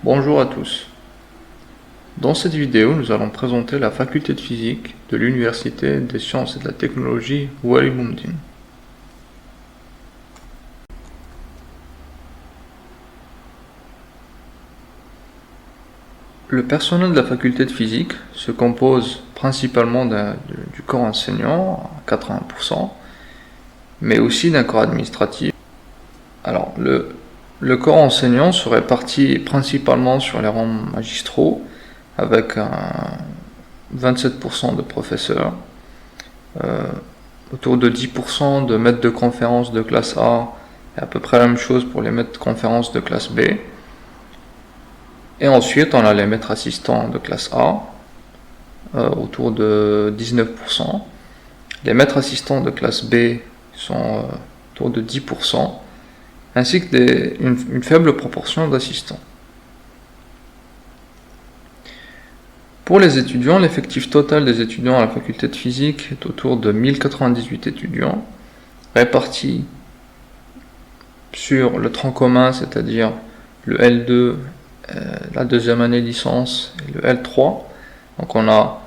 Bonjour à tous. Dans cette vidéo, nous allons présenter la faculté de physique de l'Université des sciences et de la technologie Wally Boumdine. Le personnel de la faculté de physique se compose principalement du corps enseignant à 80%, mais aussi d'un corps administratif. Alors, le corps enseignant se répartit principalement sur les rangs magistraux, avec 27% de professeurs, autour de 10% de maîtres de conférence de classe A, et à peu près la même chose pour les maîtres de conférence de classe B. Et ensuite, on a les maîtres assistants de classe A, autour de 19%. Les maîtres assistants de classe B sont autour de 10%, ainsi que une faible proportion d'assistants. Pour les étudiants, l'effectif total des étudiants à la faculté de physique est autour de 1098 étudiants, répartis sur le tronc commun, c'est-à-dire le L2, la deuxième année licence, et le L3. Donc on a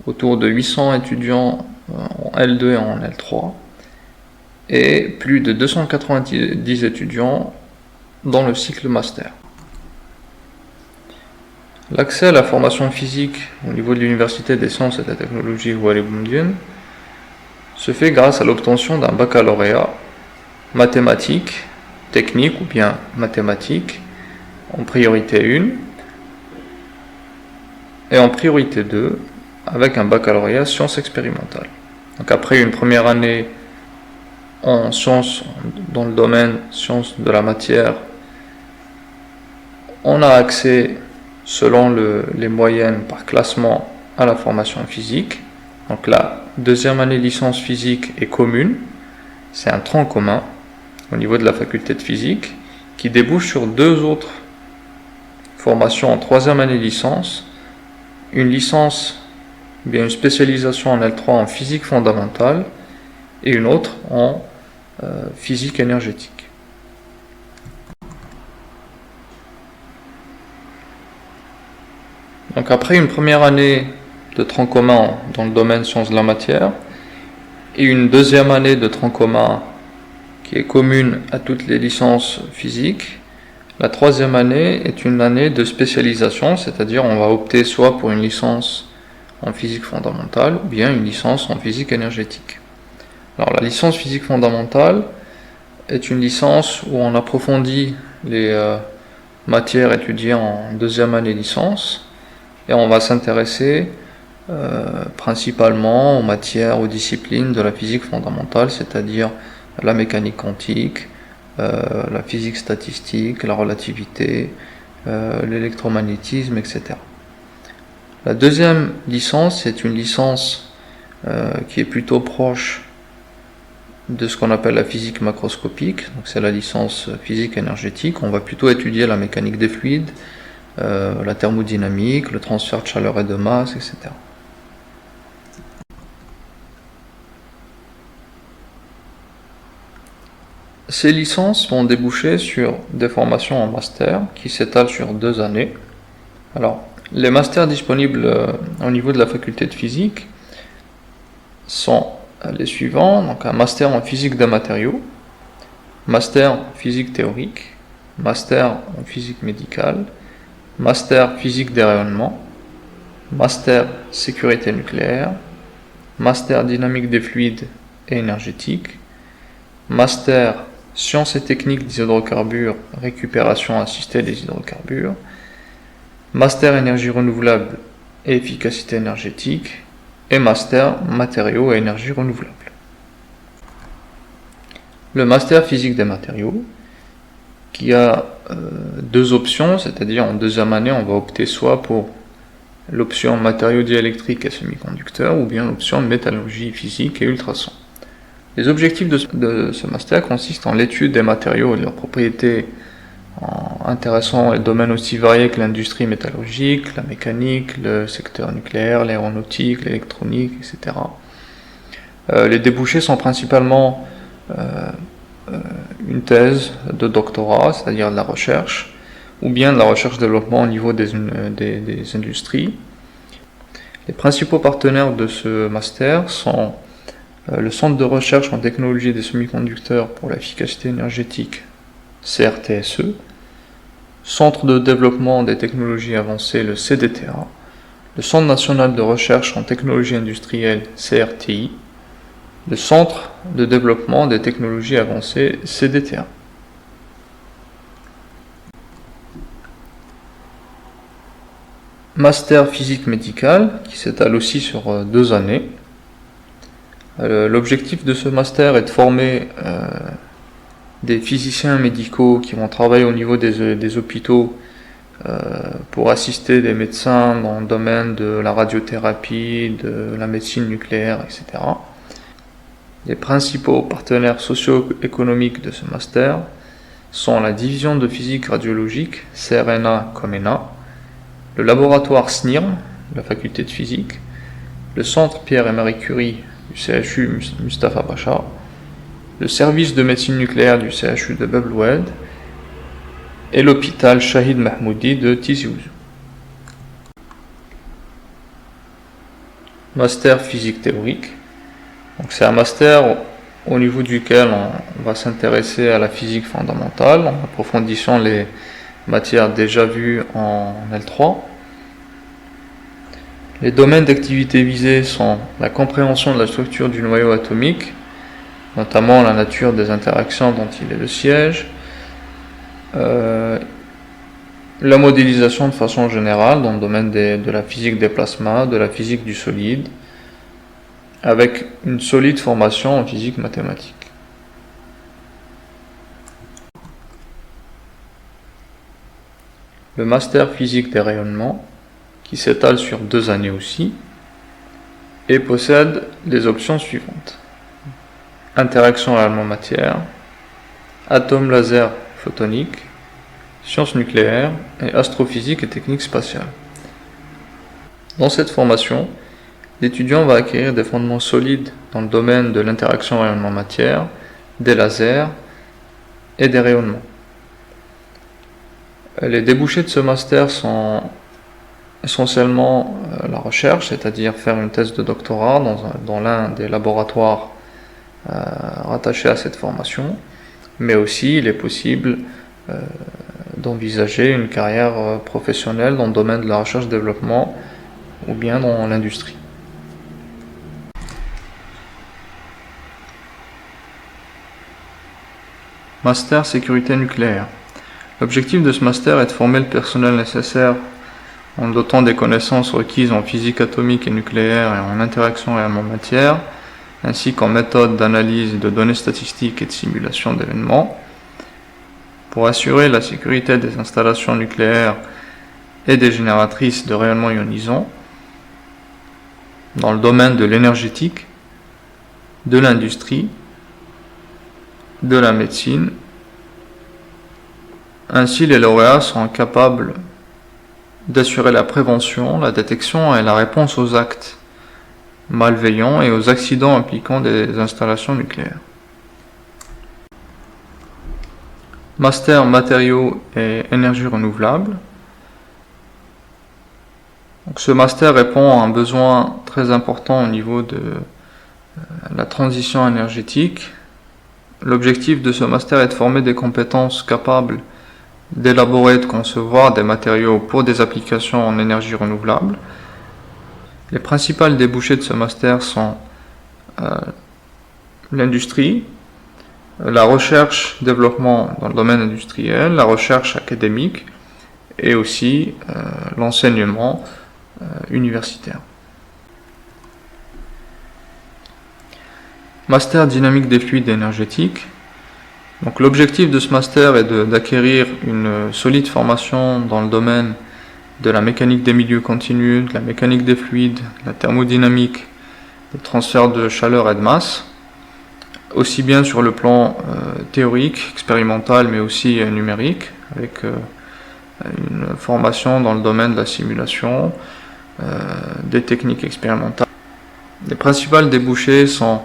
autour de 800 étudiants en L2 et en L3, et plus de 290 étudiants dans le cycle master. L'accès à la formation physique au niveau de l'Université des sciences et de la technologie Wally Boumdine se fait grâce à l'obtention d'un baccalauréat mathématiques, technique ou bien mathématiques en priorité 1 et en priorité 2 avec un baccalauréat sciences expérimentales. Donc après une première année en sciences dans le domaine sciences de la matière, on a accès selon les moyennes par classement à la formation physique. Donc la deuxième année licence physique est commune, c'est un tronc commun au niveau de la faculté de physique qui débouche sur deux autres formations en troisième année licence, une licence, bien une spécialisation en L3 en physique fondamentale et une autre en physique énergétique. Donc après une première année de tronc commun dans le domaine sciences de la matière et une deuxième année de tronc commun qui est commune à toutes les licences physiques, la troisième année est une année de spécialisation, c'est-à-dire on va opter soit pour une licence en physique fondamentale ou bien une licence en physique énergétique. Alors la licence physique fondamentale est une licence où on approfondit les matières étudiées en deuxième année licence, et on va s'intéresser principalement aux matières, aux disciplines de la physique fondamentale, c'est-à-dire la mécanique quantique, la physique statistique, la relativité, l'électromagnétisme, etc. La deuxième licence est une licence qui est plutôt proche de ce qu'on appelle la physique macroscopique, donc c'est la licence physique énergétique. On va plutôt étudier la mécanique des fluides, la thermodynamique, le transfert de chaleur et de masse, etc. Ces licences vont déboucher sur des formations en master qui s'étalent sur 2 années. Alors, les masters disponibles au niveau de la faculté de physique sont les suivants. Donc un master en physique des matériaux, master en physique théorique, master en physique médicale, master physique des rayonnements, master sécurité nucléaire, master dynamique des fluides et énergétique, master sciences et techniques des hydrocarbures, récupération assistée des hydrocarbures, master énergie renouvelable et efficacité énergétique, et master matériaux et énergie renouvelable. Le master physique des matériaux, qui a deux options, c'est-à-dire en deuxième année, on va opter soit pour l'option matériaux diélectriques et semi-conducteurs, ou bien l'option métallurgie physique et ultrasons. Les objectifs de ce master consistent en l'étude des matériaux et de leurs propriétés en intéressant les domaines aussi variés que l'industrie métallurgique, la mécanique, le secteur nucléaire, l'aéronautique, l'électronique, etc. Les débouchés sont principalement une thèse de doctorat, c'est-à-dire de la recherche, ou bien de la recherche-développement au niveau des industries. Les principaux partenaires de ce master sont le Centre de recherche en technologie des semi-conducteurs pour l'efficacité énergétique, CRTSE, Centre de développement des technologies avancées, le CDTA, le Centre national de recherche en technologie industrielle, CRTI, le Centre de développement des technologies avancées, CDTA. Master physique médicale, qui s'étale aussi sur 2 années. L'objectif de ce master est de former des physiciens médicaux qui vont travailler au niveau des hôpitaux pour assister des médecins dans le domaine de la radiothérapie, de la médecine nucléaire, etc. Les principaux partenaires socio-économiques de ce master sont la division de physique radiologique, CRNA-COMENA, le laboratoire SNIRM, de la faculté de physique, le centre Pierre et Marie Curie du CHU Mustapha Pacha, le service de médecine nucléaire du CHU de Bab el-Oued et l'hôpital Shahid Mahmoudi de Tizi Ouzou. Master physique théorique. Donc c'est un master au niveau duquel on va s'intéresser à la physique fondamentale en approfondissant les matières déjà vues en L3. Les domaines d'activité visés sont la compréhension de la structure du noyau atomique, notamment la nature des interactions dont il est le siège, la modélisation de façon générale dans le domaine de la physique des plasmas, de la physique du solide, avec une solide formation en physique mathématique. Le master physique des rayonnements, qui s'étale sur 2 années aussi, et possède les options suivantes. Interaction réellement-matière, atomes laser photonique, sciences nucléaires et astrophysique et technique spatiale. Dans cette formation, l'étudiant va acquérir des fondements solides dans le domaine de l'interaction rayonnement-matière, des lasers et des rayonnements. Les débouchés de ce master sont essentiellement la recherche, c'est-à-dire faire une thèse de doctorat dans l'un des laboratoires rattachés à cette formation, mais aussi il est possible d'envisager une carrière professionnelle dans le domaine de la recherche-développement ou bien dans l'industrie. Master sécurité nucléaire. L'objectif de ce master est de former le personnel nécessaire en dotant des connaissances requises en physique atomique et nucléaire et en interaction réellement-matière, ainsi qu'en méthode d'analyse de données statistiques et de simulation d'événements, pour assurer la sécurité des installations nucléaires et des génératrices de rayonnements ionisants dans le domaine de l'énergétique, de l'industrie, de la médecine. Ainsi, les lauréats sont capables d'assurer la prévention, la détection et la réponse aux actes malveillants et aux accidents impliquant des installations nucléaires. Master matériaux et énergie renouvelable. Donc, ce master répond à un besoin très important au niveau de la transition énergétique. L'objectif de ce master est de former des compétences capables d'élaborer et de concevoir des matériaux pour des applications en énergie renouvelable. Les principales débouchés de ce master sont l'industrie, la recherche-développement dans le domaine industriel, la recherche académique et aussi l'enseignement universitaire. Master dynamique des fluides énergétiques. Donc, l'objectif de ce master est d'acquérir une solide formation dans le domaine de la mécanique des milieux continus, de la mécanique des fluides, de la thermodynamique, des transferts de chaleur et de masse, aussi bien sur le plan théorique, expérimental, mais aussi numérique, avec une formation dans le domaine de la simulation, des techniques expérimentales. Les principales débouchés sont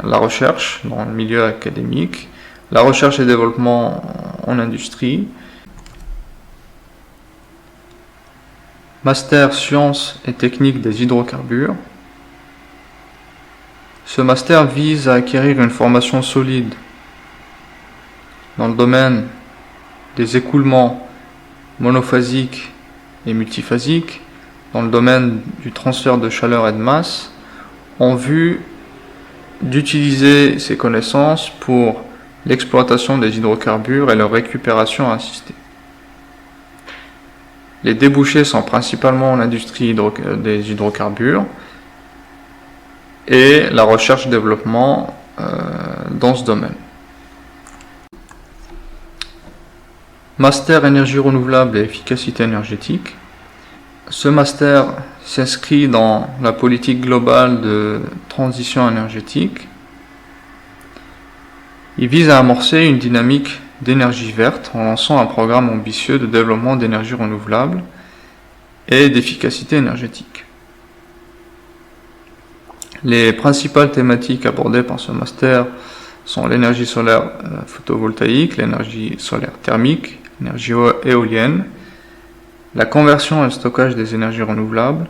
la recherche dans le milieu académique, la recherche et développement en industrie, Master Sciences et techniques des hydrocarbures. Ce master vise à acquérir une formation solide dans le domaine des écoulements monophasiques et multiphasiques, dans le domaine du transfert de chaleur et de masse, en vue d'utiliser ces connaissances pour l'exploitation des hydrocarbures et leur récupération assistée. Les débouchés sont principalement l'industrie des hydrocarbures et la recherche-développement dans ce domaine. Master énergie renouvelable et efficacité énergétique. Ce master s'inscrit dans la politique globale de transition énergétique. Il vise à amorcer une dynamique d'énergie verte en lançant un programme ambitieux de développement d'énergie renouvelable et d'efficacité énergétique. Les principales thématiques abordées par ce master sont l'énergie solaire photovoltaïque, l'énergie solaire thermique, l'énergie éolienne, la conversion et le stockage des énergies renouvelables,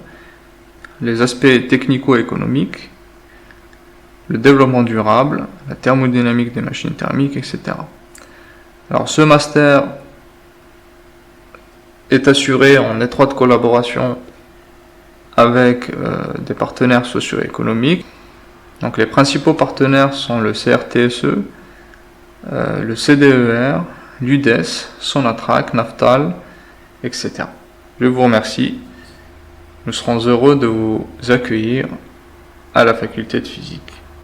les aspects technico-économiques, le développement durable, la thermodynamique des machines thermiques, etc. Alors ce master est assuré en étroite collaboration avec des partenaires socio-économiques. Donc les principaux partenaires sont le CRTSE, le CDER, l'UDES, Sonatrach, Naftal, etc. Je vous remercie. Nous serons heureux de vous accueillir à la faculté de physique.